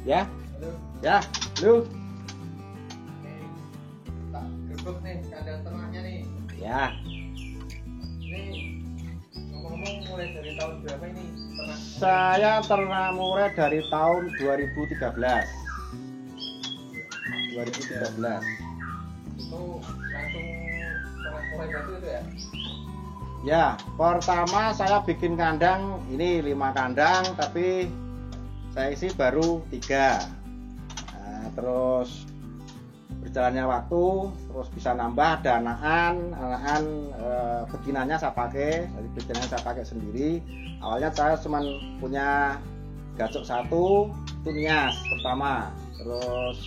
Ya, Halo. ya, lu. Ini tak gebuk nih kandang ternaknya nih. Ya, Ini ngomong-ngomong mulai dari tahun berapa ini ternak? saya ternak murai dari tahun 2013. 2013. Itu langsung ternak murai batu itu ya? Ya, pertama saya bikin kandang ini 5 kandang, tapi saya isi baru 3. Nah, terus berjalannya waktu, terus bisa nambah ada anakan betinanya saya pakai, jadi betinanya saya pakai sendiri. Awalnya saya cuma punya gacok 1, itu nias pertama. Terus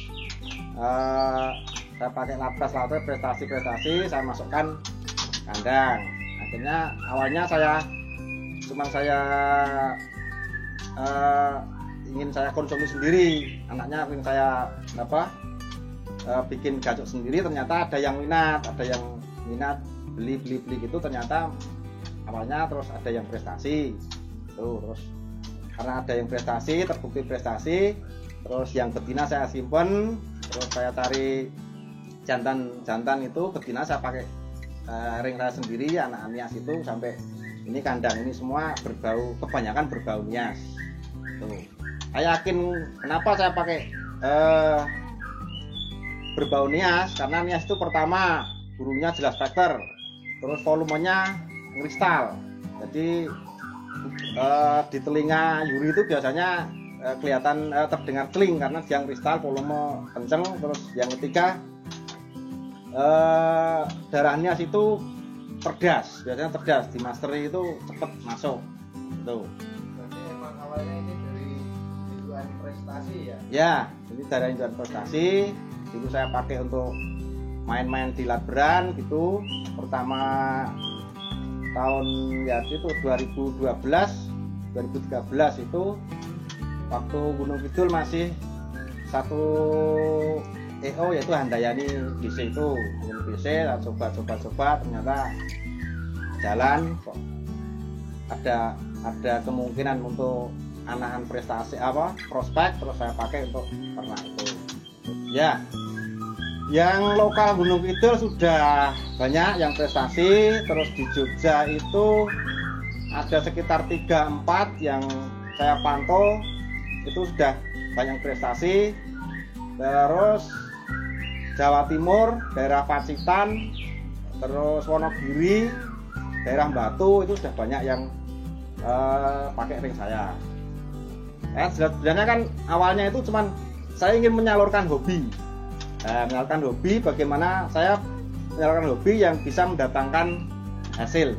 saya pakai lapras prestasi saya masukkan kandang. Akhirnya awalnya saya ingin saya konsumsi sendiri, anaknya ingin saya bikin gacok sendiri. Ternyata ada yang minat beli gitu. Ternyata awalnya terus ada yang prestasi tuh, terus karena ada yang prestasi, terbukti prestasi, terus yang betina saya simpen, terus saya cari jantan itu betina saya pakai ring saya sendiri, anak nias itu sampai ini kandang ini semua kebanyakan berbau nias tuh. Saya yakin kenapa saya pakai berbau nias, karena nias itu pertama burungnya jelas spekter, terus volumenya kristal. Jadi di telinga Yuri itu biasanya kelihatan terdengar celing karena yang kristal, volume kenceng. Terus yang ketiga darah nias itu cerdas, biasanya cerdas, di mastery itu cepet masuk gitu. Berarti emang awalnya ini dari tujuan prestasi ya? Ya, ini dari tujuan prestasi. Dulu saya pakai untuk main-main di Latberan gitu. Pertama tahun ya itu 2012, 2013 itu waktu Gunung Kidul masih satu EO yaitu Handayani BC itu. BC coba ternyata jalan kok. Ada kemungkinan untuk anakan prestasi prospek, terus saya pakai untuk ternak itu. Ya. Yang lokal Gunung Kidul sudah banyak yang prestasi, terus di Jogja itu ada sekitar 3-4 yang saya pantau itu sudah banyak prestasi. Terus Jawa Timur, daerah Pacitan, terus Wonogiri, daerah Batu itu sudah banyak yang pakai ring saya. Sebenarnya kan awalnya itu cuman saya ingin menyalurkan hobi. Bagaimana saya menyalurkan hobi yang bisa mendatangkan hasil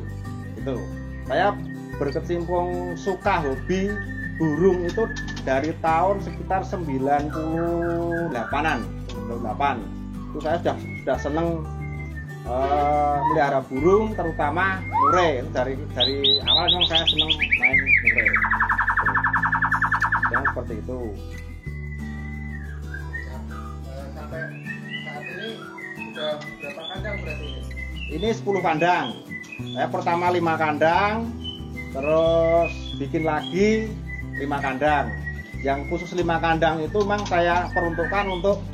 gitu. Saya berkecimpung suka hobi burung itu dari tahun sekitar 98 itu saya sudah seneng melihara burung, terutama murai. Dari awal memang saya seneng main murai yang seperti itu. Sampai saat ini sudah berapa kandang berarti? Ini 10 kandang. Saya pertama 5 kandang, terus bikin lagi 5 kandang. Yang khusus 5 kandang itu memang saya peruntukkan untuk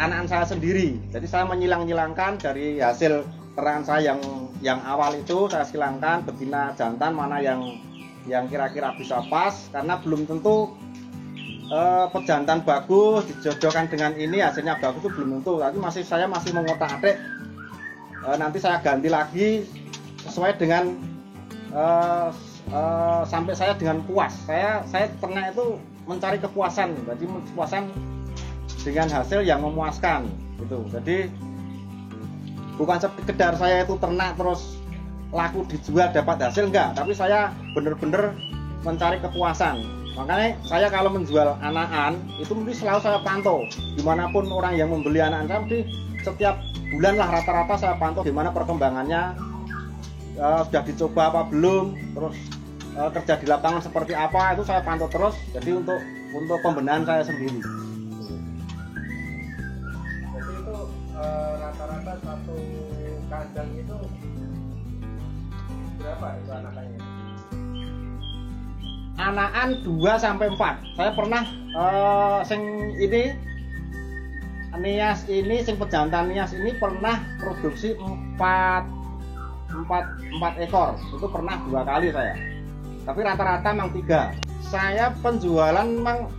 anakan saya sendiri. Jadi saya menyilangkan dari hasil ternakan saya yang awal itu, saya silangkan betina jantan mana yang kira-kira bisa pas, karena belum tentu pejantan bagus dijodohkan dengan ini hasilnya bagus itu belum tentu. Tapi saya masih mengotak-atik, nanti saya ganti lagi sesuai dengan sampai saya dengan puas. Saya ternak itu mencari kepuasan, jadi kepuasan dengan hasil yang memuaskan gitu. Jadi bukan sekedar saya itu ternak terus laku dijual dapat hasil, enggak, tapi saya bener-bener mencari kepuasan. Makanya saya kalau menjual anakan itu mesti selalu saya pantau dimanapun orang yang membeli anakan saya, mesti setiap bulan lah rata-rata saya pantau gimana perkembangannya, sudah dicoba apa belum, terus kerja di lapangan seperti apa, itu saya pantau terus. Jadi untuk pembenahan saya sendiri. Jadi itu rata-rata satu kandang itu berapa itu anakannya? anakan 2 sampai 4. Saya pernah sing ini Nias ini sing pejantan Nias ini pernah produksi 4 ekor. Itu pernah 2 kali saya. Tapi rata-rata memang 3. Saya penjualan memang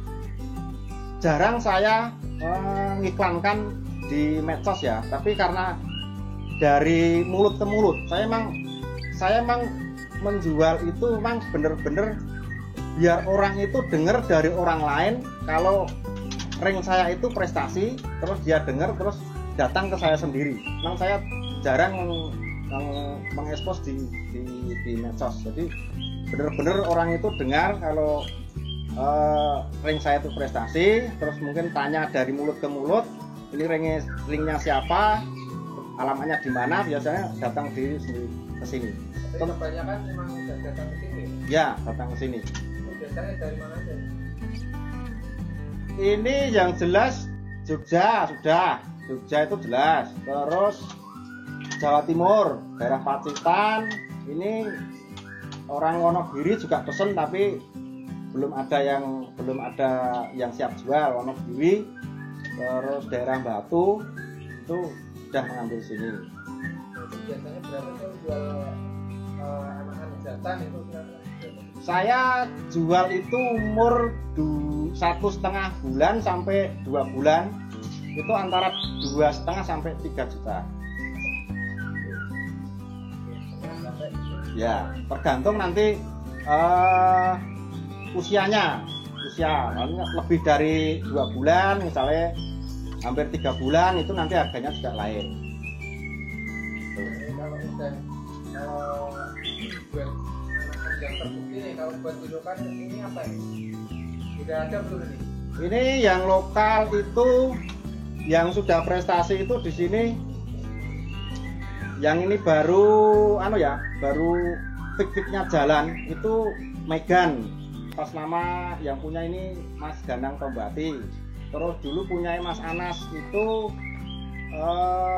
jarang saya mengiklankan di medsos ya. Tapi karena dari mulut ke mulut, saya memang menjual itu memang bener-bener biar orang itu dengar dari orang lain kalau ring saya itu prestasi, terus dia dengar terus datang ke saya sendiri. Memang saya jarang mengekspos di medsos. Jadi bener-bener orang itu dengar kalau ring saya itu prestasi, terus mungkin tanya dari mulut ke mulut, ini ringnya siapa, alamatnya di mana, biasanya datang ke sini. Tapi kebanyakan memang udah datang ke sini. Ya, datang ke sini. Itu biasanya dari mana aja? Ini yang jelas Jogja sudah, Jogja itu jelas. Terus Jawa Timur, daerah Pacitan, ini orang Wonogiri juga pesen tapi belum ada yang siap jual. Wonogiri, terus daerah Batu itu sudah mengambil sini. Itu biasanya berapa sih jual anak-anak jantan itu? Saya jual itu umur 1,5 bulan sampai 2 bulan, itu antara 2,5 sampai 3 juta. Ya, tergantung nanti usia lebih dari 2 bulan, misalnya hampir 3 bulan, itu nanti harganya juga lain. Jadi kalau udah buat anak yang terbukti nih, kalau buat dilokan ini apa ini? Sudah ada belum ini? Ini yang lokal itu, yang sudah prestasi itu di sini. Yang ini baru baru fik-fiknya jalan itu Megan. Pas nama yang punya ini Mas Ganang Tombati. Terus dulu punya Mas Anas itu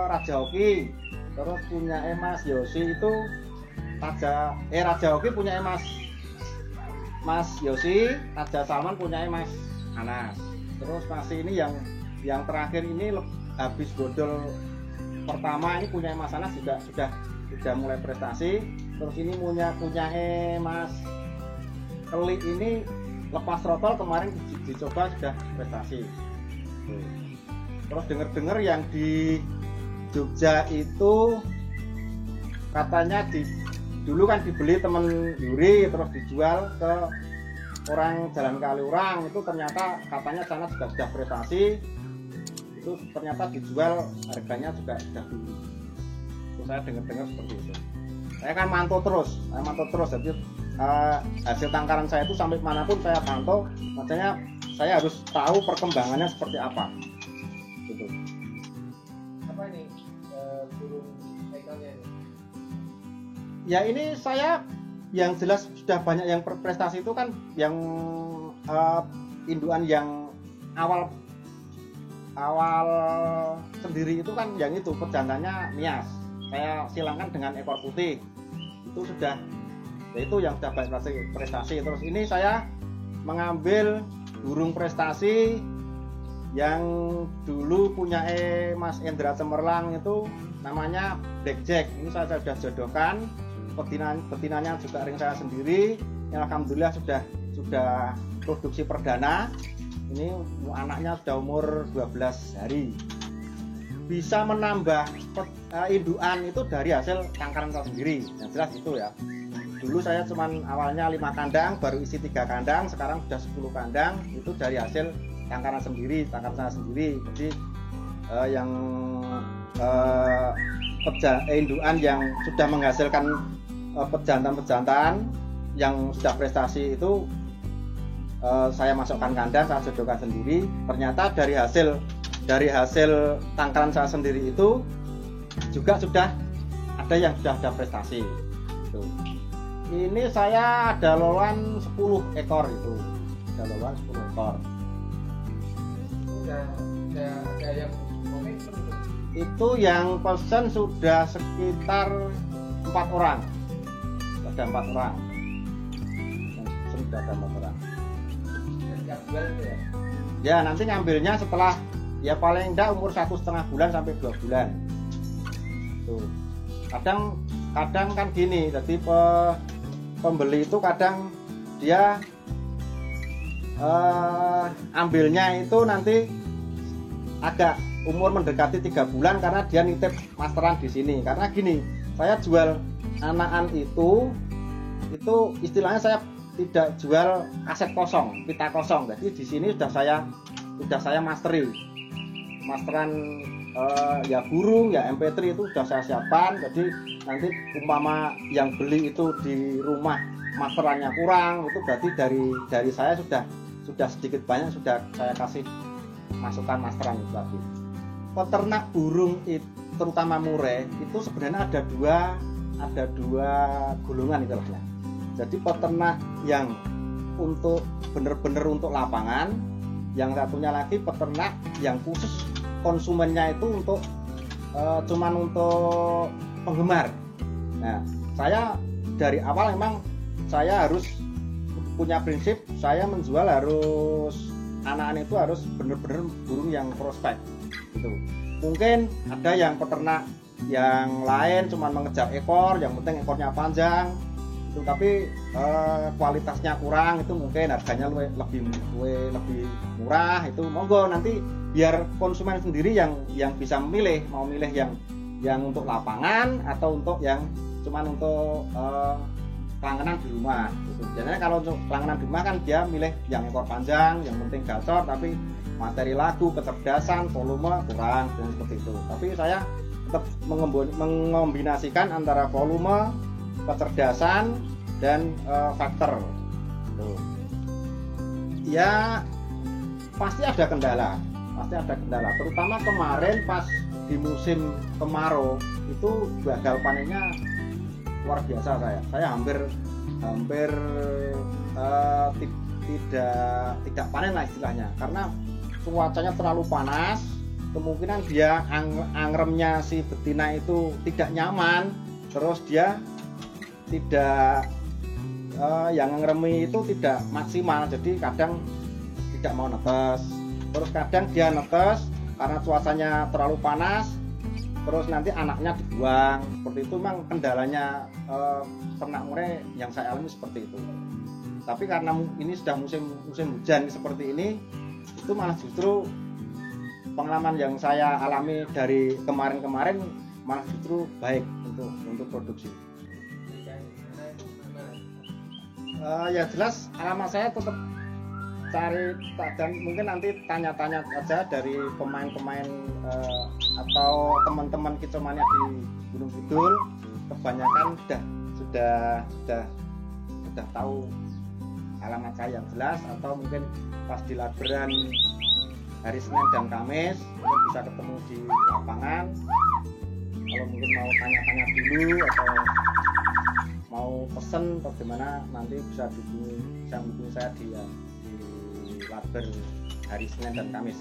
Raja Hoki. Terus punya Mas Yosi itu Raja Hoki punya Mas Yosi, Raja Salman punya Mas Anas. Terus masih ini yang terakhir ini habis godol pertama ini punya Mas Anas juga sudah mulai prestasi. Terus ini punya Mas Keli ini lepas trotol kemarin dicoba sudah prestasi. Terus dengar yang di Jogja itu katanya dulu kan dibeli temen Yuri terus dijual ke orang Jalan Kaliurang, itu ternyata katanya sana juga sudah prestasi, itu ternyata dijual harganya juga sudah tinggi. Itu saya dengar seperti itu. Saya kan mantau terus, jadi hasil tangkaran saya itu sampai manapun saya pantau, makanya saya harus tahu perkembangannya seperti apa. Gitu. Apa ini burung ikannya ini? Ya ini saya yang jelas sudah banyak yang prestasi itu kan yang induan yang awal sendiri itu kan yang itu pejantannya Nias. Saya silangkan dengan ekor putih. Itu sudah, yaitu yang sudah banyak prestasi. Terus ini saya mengambil burung prestasi yang dulu punya Mas Endra Cemerlang itu namanya Blackjack. Ini saya sudah jodohkan. Betinanya juga ring saya sendiri. Yang alhamdulillah sudah produksi perdana. Ini anaknya sudah umur 12 hari. Bisa menambah induan itu dari hasil tangkaran saya sendiri. Yang jelas itu ya. Dulu saya cuman awalnya 5 kandang, baru isi 3 kandang, sekarang sudah 10 kandang. Itu dari hasil tangkaran saya sendiri. Jadi yang induan yang sudah menghasilkan pejantan yang sudah prestasi itu saya masukkan kandang, saya jodohkan sendiri. Ternyata dari hasil tangkaran saya sendiri itu juga sudah ada yang sudah ada prestasi. Tuh. Ini saya ada lolan 10 ekor itu. Ada lolan 10 ekor. Ada yang komitmen itu yang pesen sudah sekitar 4 orang. Ada 4 orang. sudah ada motoran. Yang jual itu ya. Ya nanti ngambilnya setelah ya paling enggak umur 1,5 bulan sampai 2 bulan. Tuh. Kadang kan gini, jadi pembeli itu kadang dia ambilnya itu nanti agak umur mendekati 3 bulan karena dia nitip masteran di sini. Karena gini, saya jual anakan itu istilahnya saya tidak jual kaset kosong, pita kosong. Jadi di sini sudah saya masteran ya burung, ya MP3 itu sudah saya siapkan. Jadi nanti umpama yang beli itu di rumah masterannya kurang, itu berarti dari saya sudah sedikit banyak sudah saya kasih masukan masteran itu tadi. Peternak burung itu, terutama murai itu sebenarnya ada dua golongan istilahnya. Jadi peternak yang untuk benar-benar untuk lapangan, yang satunya lagi peternak yang khusus konsumennya itu untuk cuman untuk penggemar. Nah, saya dari awal memang saya harus punya prinsip, saya menjual harus anak-anak itu harus benar-benar burung yang prospek gitu. Mungkin ada yang peternak yang lain cuma mengejar ekor, yang penting ekornya panjang itu, tapi kualitasnya kurang, itu mungkin harganya lebih murah. Itu monggo nanti biar konsumen sendiri yang bisa memilih, mau milih yang untuk lapangan atau untuk yang cuman untuk pelangganan di rumah gitu. Biasanya kalau untuk pelangganan di rumah kan dia milih yang ekor panjang, yang penting gacor, tapi materi lagu, kecerdasan, volume kurang dan seperti itu. Tapi saya tetap mengombinasikan antara volume, kecerdasan dan faktor. Tuh. Ya pasti ada kendala, terutama kemarin pas di musim kemarau itu gagal panennya luar biasa. Saya hampir tidak panen lah istilahnya, karena cuacanya terlalu panas. Kemungkinan dia angremnya si betina itu tidak nyaman, terus dia tidak yang ngeremi itu tidak maksimal, jadi kadang tidak mau netes, terus kadang dia netes karena cuacanya terlalu panas, terus nanti anaknya dibuang. Seperti itu memang kendalanya ternak murai yang saya alami seperti itu. Tapi karena ini sudah musim hujan seperti ini, itu malah justru pengalaman yang saya alami dari kemarin malah justru baik untuk produksi. Ya jelas alamat saya tetap cari, dan mungkin nanti tanya-tanya aja dari pemain-pemain atau teman-teman kicomania di Gunung Kidul, kebanyakan sudah tahu alamat saya yang jelas, atau mungkin pas di laberan hari Senin dan Kamis mungkin bisa ketemu di lapangan. Kalau mungkin mau tanya-tanya dulu atau mau pesen atau gimana, nanti bisa hubungi saya di laber hari Senin dan Kamis.